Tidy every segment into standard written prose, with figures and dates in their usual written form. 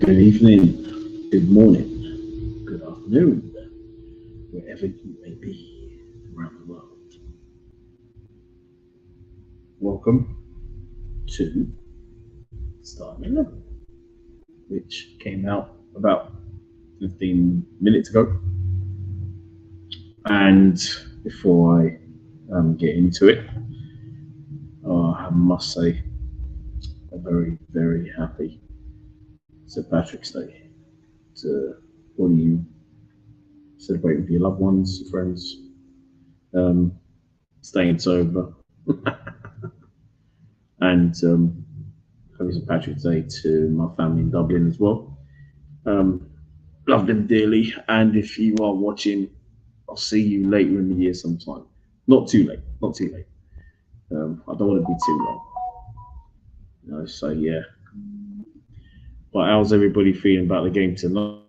Good evening, good morning, good afternoon, wherever you may be around the world. Welcome to Star 11, which came out about 15 minutes ago. And before I get into it, I must say a very, very happy St. Patrick's Day to all of you celebrate with your loved ones, your friends, um, staying sober, and happy St. Patrick's Day to my family in Dublin as well. Um, love them dearly, and if you are watching, I'll see you later in the year sometime. Not too late, not too late. I don't want to be too long. So yeah. But how's everybody feeling about the game tonight?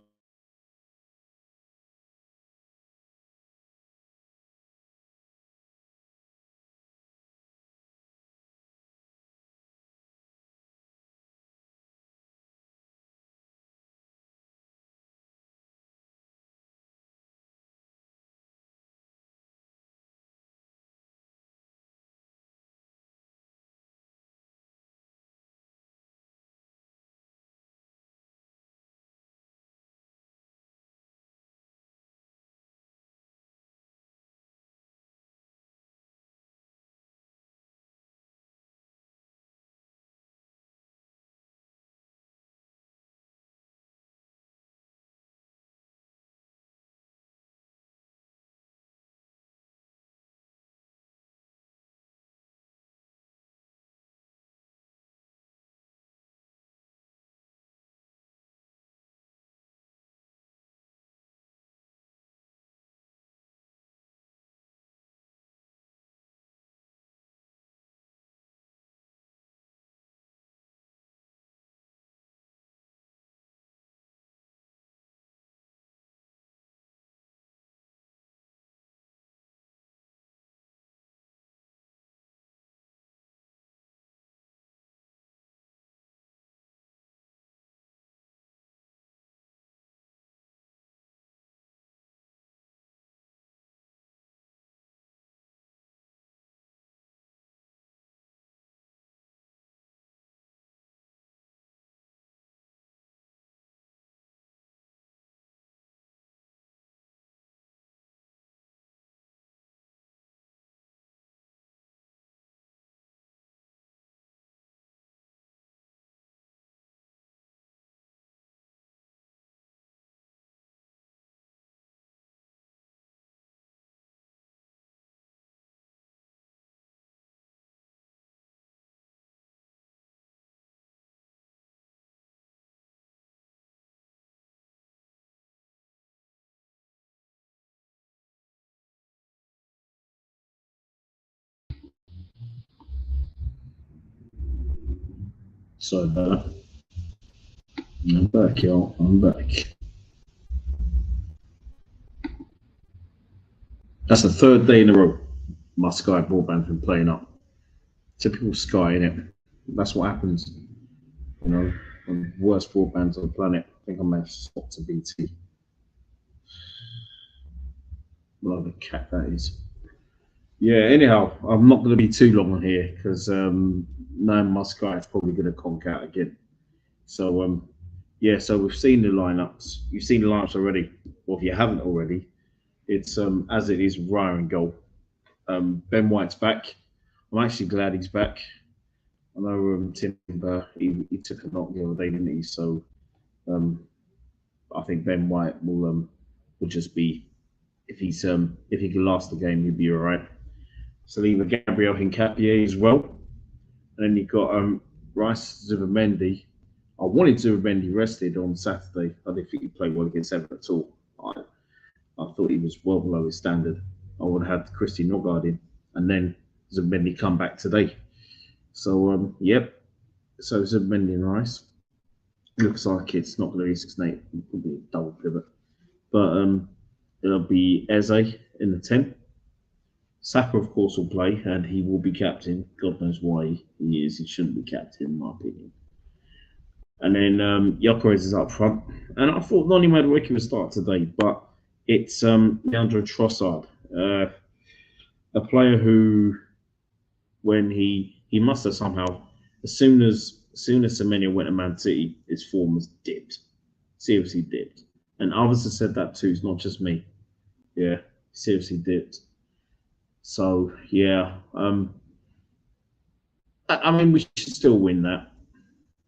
So I'm back, y'all. I'm back. That's the third day in a row my Sky broadband's been playing up. Typical Sky, innit? That's what happens. You know, the worst broadbands on the planet. I think I may have swapped to BT. Love the cat that is. Yeah, anyhow, I'm not going to be too long on here because knowing my Sky is probably going to conk out again. So, yeah, so we've seen the lineups. You've seen the lineups already. Well, if you haven't already, it's as it is Ryan and goal. Ben White's back. I'm actually glad he's back. I know Timber, he took a knock the other day, didn't he? So um, I think Ben White will just be if he can last the game, he'll be all right. So leave Gabriel Hincapié as well, and then you've got Rice Zubimendi. I wanted Zubimendi rested on Saturday. I didn't think he played well against Everton at all. I thought he was well below his standard. I would have had Christy Norgard in, and then Zubimendi come back today. So yep. So Zubimendi and Rice. Looks like it's not going to be 6 and 8. It could be a double pivot, but it'll be Eze in the 10. Saka, of course, will play, and he will be captain. God knows why he is. He shouldn't be captain, in my opinion. And then Gyökeres is up front. And I thought Noni Madueke would start today, but it's Leandro Trossard, a player who, when he must have somehow, as soon as Semenyo went to Man City, his form has dipped, seriously dipped. And others have said that too. It's not just me. Yeah, seriously dipped. So yeah, I mean we should still win that.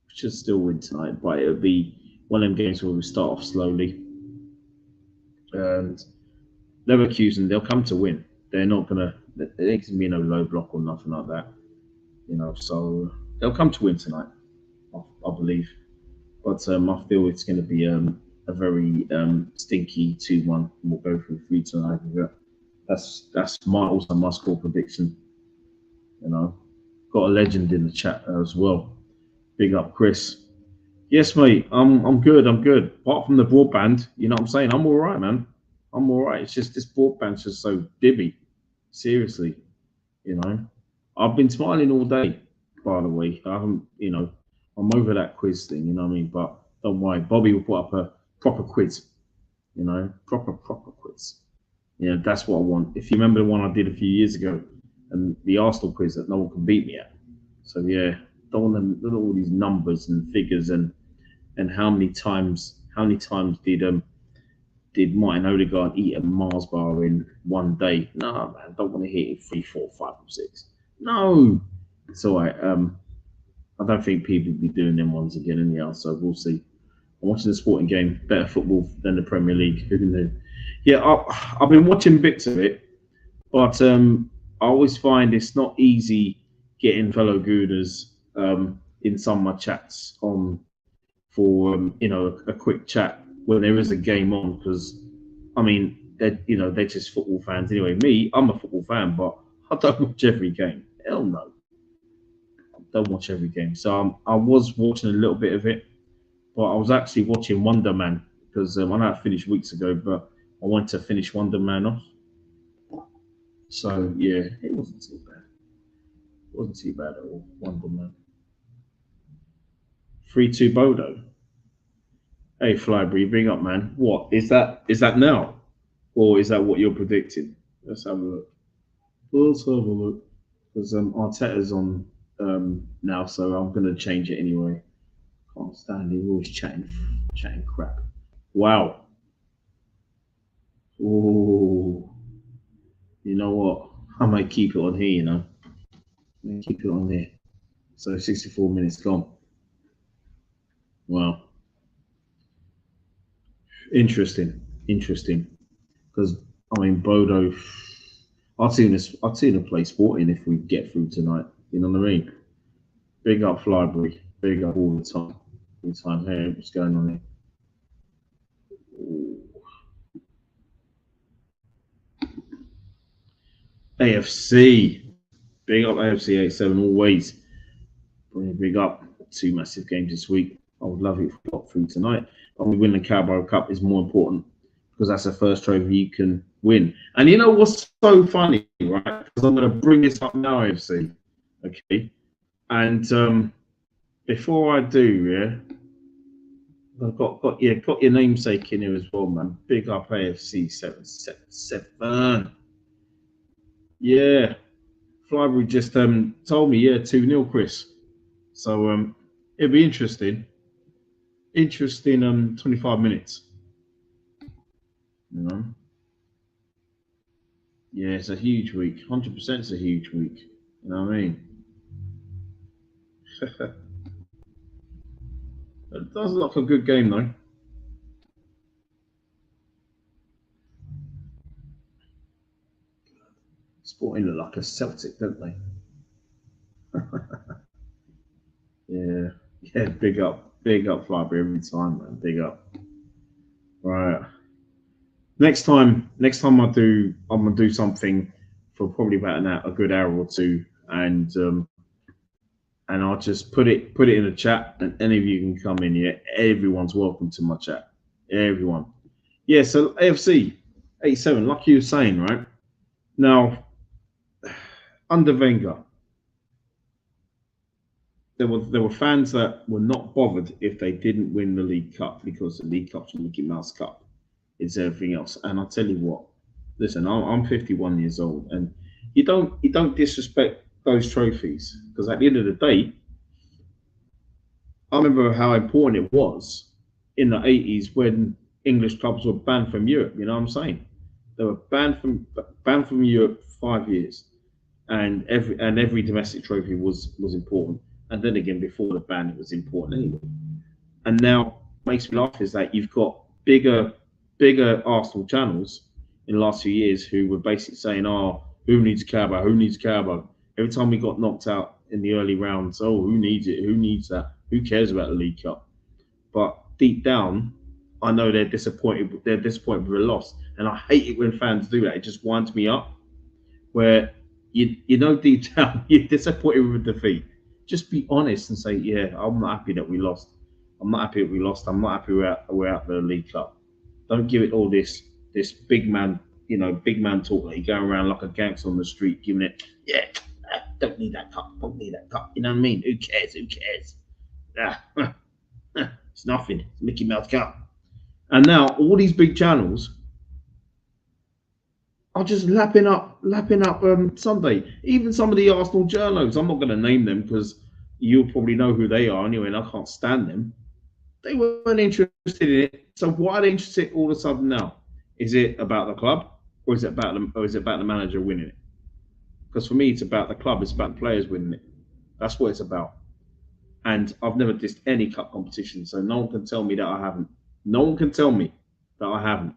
We should still win tonight, but it'll be one of them games where we start off slowly. And Leverkusen, they'll come to win. They're not gonna. There ain't gonna be no low block or nothing like that. So they'll come to win tonight. I believe. But I feel it's going to be a very stinky 2-1. We'll go for 3 tonight. That's my score prediction. You know, got a legend in the chat as well. Big up, Chris. Yes, mate. I'm good. I'm good. Apart from the broadband, you know what I'm saying. I'm all right, man. I'm all right. It's just this broadband's just so dibby. Seriously, you know. I've been smiling all day. By the way, I haven't. I'm over that quiz thing. You know what I mean. But don't worry, Bobby will put up a proper quiz. Proper quiz. That's what I want. If you remember the one I did a few years ago, and the Arsenal quiz that no one can beat me at. So yeah, don't want all these numbers and figures and how many times did Martin Odegaard eat a Mars bar in one day? No, man, I don't want to hit it 3, 4, 5, or 6. No, it's all right. I don't think people will be doing them ones again anyhow, so we'll see. I'm watching the sporting game, better football than the Premier League. Who knew? Yeah, I've been watching bits of it, but I always find it's not easy getting fellow Gooners in some of my chats on for a quick chat when there is a game on, because I mean they're just football fans anyway. Me, I'm a football fan, but I don't watch every game. Hell no, I don't watch every game. So I was watching a little bit of it, but I was actually watching Wonder Man because I know I finished weeks ago, but I wanted to finish Wonder Man off. So yeah, it wasn't too bad. It wasn't too bad at all. Wonder Man. 3-2 Bodo. Hey Flybury, bring up, man. What is that? Is that now, or is that what you're predicting? Let's have a look. Let's have a look. Because Arteta's on now, so I'm gonna change it anyway. Can't stand it. Always chatting crap. Wow. Oh, you know what? I might keep it on here. Keep it on here. So 64 minutes gone. Wow. Interesting. Because I mean, Bodo. I'd seen a play Sporting if we get through tonight. You know what I mean? Big up Flybury. Big up all the time. All the time. Hey, what's going on here? Ooh. AFC. Big up AFC 87 always. Big up. 2 massive games this week. I would love it if we got through tonight. But we win the Carabao Cup is more important because that's the first trophy you can win. And you know what's so funny, right? Because I'm going to bring this up now, AFC. Okay. And before I do, yeah, I've got your namesake in here as well, man. Big up AFC 777. Yeah. Flybury just told me, 2-0, Chris. So it'll be interesting. 25 minutes. You know? Yeah, it's a huge week. 100% it's a huge week. You know what I mean? It does look like a good game, though. Sporting look like a Celtic, don't they? Yeah. Yeah, big up. Big up Flybury every time, man. Big up. Right. Next time I'm gonna do something for probably about a good hour or two, and I'll just put it in the chat, and any of you can come in here. Everyone's welcome to my chat. Everyone. Yeah. So AFC 87, like you were saying, right now under Wenger, there were fans that were not bothered if they didn't win the League Cup because the League Cup's a Mickey Mouse Cup. It's everything else. And I'll tell you what, listen, I'm 51 years old, and you don't disrespect those trophies because at the end of the day, I remember how important it was in the 80s when English clubs were banned from Europe. You know what I'm saying? They were banned from Europe for 5 years, and every domestic trophy was important. And then again, before the ban, it was important anyway. And now makes me laugh is that you've got bigger Arsenal channels in the last few years who were basically saying, "Oh, who needs Carabao? Who needs Carabao?" Every time we got knocked out in the early rounds, oh, who needs it? Who needs that? Who cares about the League Cup? But deep down, I know they're disappointed. They're disappointed with a loss, and I hate it when fans do that. It just winds me up. Where you know deep down you're disappointed with defeat. Just be honest and say, yeah, I'm not happy that we lost. I'm not happy that we lost. I'm not happy we're out the League Cup. Don't give it all this big man, big man talk that you're going around like a gangster on the street, giving it, yeah, don't need that cup, don't need that cup. You know what I mean? Who cares? Who cares? Ah, it's nothing. It's Mickey Mouse Cup. And now all these big channels are just lapping up Sunday. Even some of the Arsenal journos, I'm not going to name them because you'll probably know who they are anyway, and I can't stand them. They weren't interested in it. So why are they interested all of a sudden now? Is it about the club, or is it about the manager winning it? Because for me, it's about the club. It's about the players winning it. That's what it's about. And I've never dissed any cup competition, so no one can tell me that I haven't. No one can tell me that I haven't,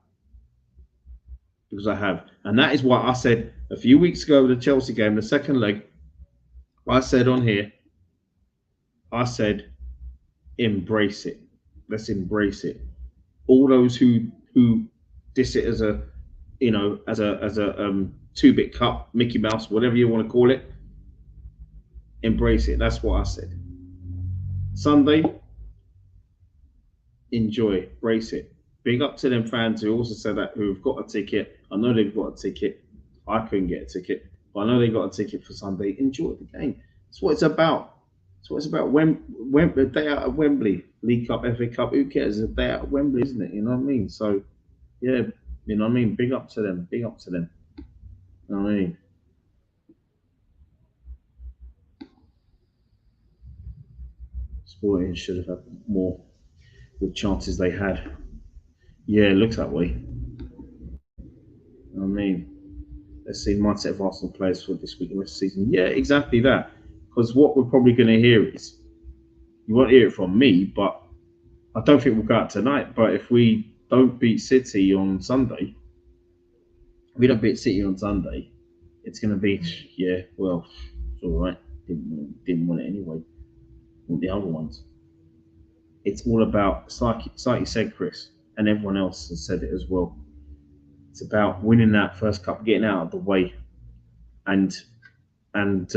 because I have. And that is why I said a few weeks ago, the Chelsea game, the second leg, I said on here, I said, embrace it. Let's embrace it. All those who diss it as a, as a 2-bit cup, Mickey Mouse, whatever you want to call it, embrace it. That's what I said. Sunday, enjoy, brace it. Big up to them fans who also said that, who've got a ticket. I know they've got a ticket. I couldn't get a ticket, but I know they got a ticket for Sunday. Enjoy the game. That's what it's about. That's what it's about. When the day out at Wembley, League Cup, FA Cup, who cares? It's a day out at Wembley, isn't it? You know what I mean? So, yeah, you know what I mean? Big up to them. Big up to them. You know what I mean? Sporting should have had more with chances they had. Yeah, it looks that way. You know what I mean? Let's see mindset of Arsenal players for this week and rest of the season. Yeah, exactly that. Because what we're probably going to hear is, you won't hear it from me, but I don't think we'll go out tonight. But if we don't beat City on Sunday, it's going to be, yeah, well, it's all right. Didn't want it anyway. Want the other ones. It's all about, it's like you said, Chris, and everyone else has said it as well. It's about winning that first cup, getting out of the way, and and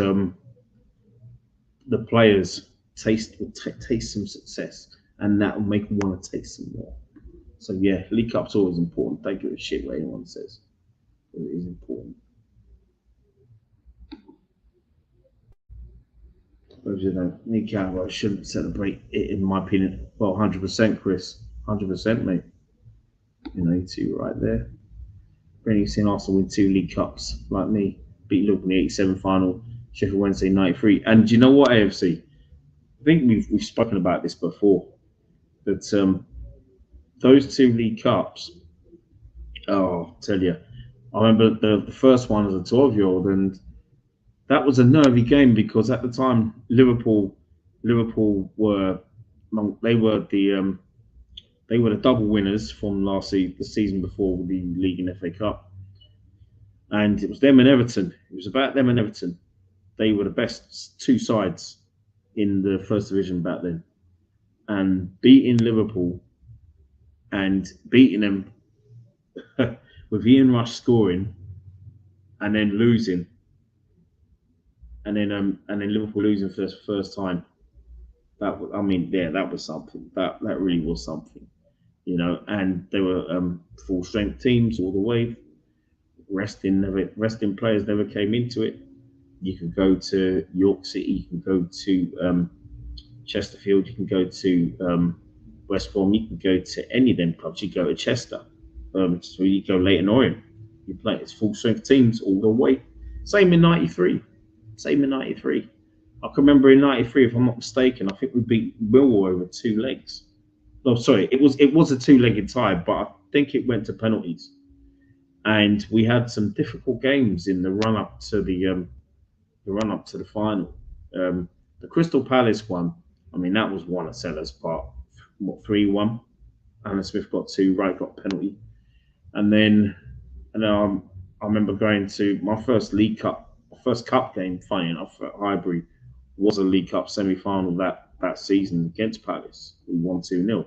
the players taste some success, and that will make them want to taste some more. So yeah, League Cup's always important. Don't give a shit what anyone says. It is important. But you know, League Cup shouldn't celebrate it, in my opinion. Well, 100%, Chris. 100%, mate. You know, you two right there. Brendan seen Arsenal win 2 League Cups, like me. Beat Liverpool in the '87 final, Sheffield Wednesday '93. And do you know what, AFC? I think we've spoken about this before. That those 2 League Cups, oh, I'll tell you, I remember the first one as a 12-year-old, and that was a nervy game because at the time Liverpool were they were the double winners from the season before the league and FA Cup, and it was them and Everton. It was about them and Everton. They were the best 2 sides in the first division back then, and beating Liverpool and beating them with Ian Rush scoring and then losing, and then Liverpool losing for the first time. That was something. That really was something, you know. And they were full strength teams all the way. Resting players never came into it. You could go to York City. You can go to Chesterfield, you can go to West Brom, you can go to any of them clubs. You go to Chester, so you go Leighton Orient. You play it's full strength teams all the way. Same in '93. Same in '93. I can remember in '93, if I'm not mistaken, I think we beat Millwall over 2 legs. No, sorry, it was a two-legged tie, but I think it went to penalties. And we had some difficult games in the run up to the final. The Crystal Palace one, I mean, that was one at Sellers Park. What 3-1? Alan Smith got two, Wright got a penalty, and then I remember going to my first League Cup, my first cup game. Funny enough, at Highbury was a League Cup semi-final that season against Palace. We won 2-0.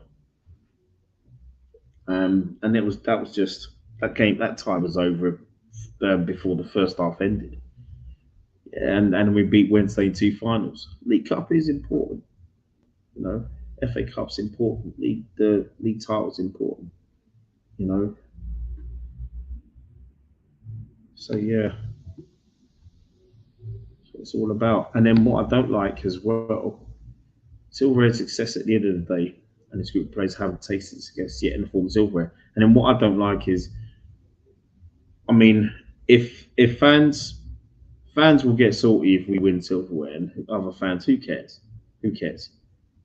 And that was just that game. That time was over before the first half ended, and we beat Wednesday in two finals. League Cup is important, you know. FA Cup's important. The league title's important, you know. So yeah, that's what it's all about. And then what I don't like as well, Silverware's success at the end of the day, and this group of players haven't tasted success yet in the form of silverware. And then what I don't like is, I mean, if fans will get salty if we win silverware, and other fans, who cares? Who cares?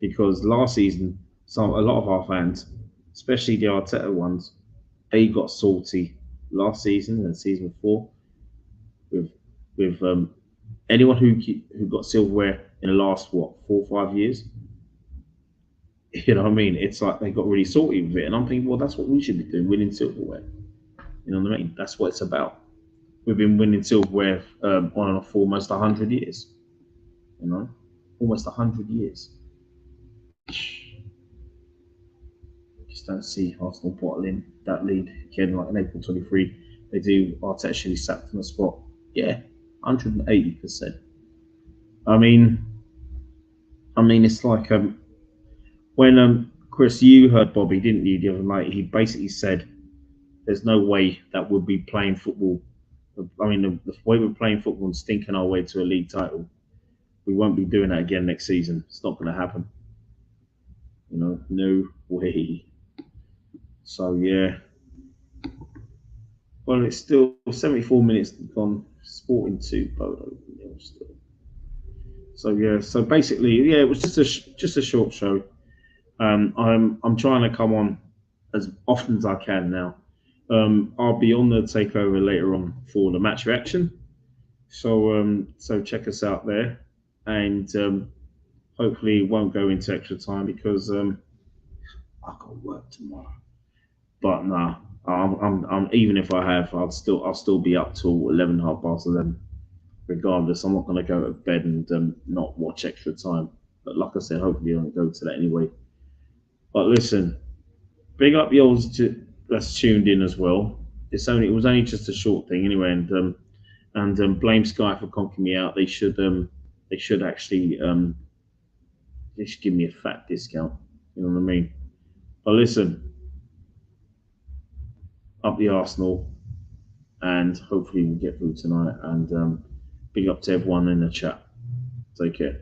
Because last season, a lot of our fans, especially the Arteta ones, they got salty last season and season before with anyone who got silverware in the last 4 or 5 years. You know what I mean? It's like they got really salty with it, and I'm thinking, well, that's what we should be doing, winning silverware. You know what I mean? That's what it's about. We've been winning silverware on and off for almost 100 years. You know, almost 100 years. Just don't see Arsenal bottling that lead again, like in April 23. They do. Arteta actually sacked on the spot. Yeah, 180%. I mean, it's like when Chris, you heard Bobby, didn't you, the other night? He basically said there's no way that we'll be playing football. I mean, the way we're playing football and stinking our way to a league title, we won't be doing that again next season. It's not going to happen. You know, no way. So yeah. Well, it's still 74 minutes gone. Sporting 2, Bodo nil still. So yeah. So basically, yeah, it was just a short show. I'm trying to come on as often as I can now. I'll be on the takeover later on for the match reaction. So check us out there, and hopefully it won't go into extra time because I got work tomorrow. But nah, I'm even if I have, I'll still be up till 11, half past 11. Regardless, I'm not going to go to bed and not watch extra time. But like I said, hopefully I don't go to that anyway. But listen, big up yours that's tuned in as well. It was only just a short thing anyway, and blame Sky for conking me out. They should actually they should give me a fat discount. You know what I mean? But listen, up the Arsenal, and hopefully we'll get through tonight. And big up to everyone in the chat. Take care.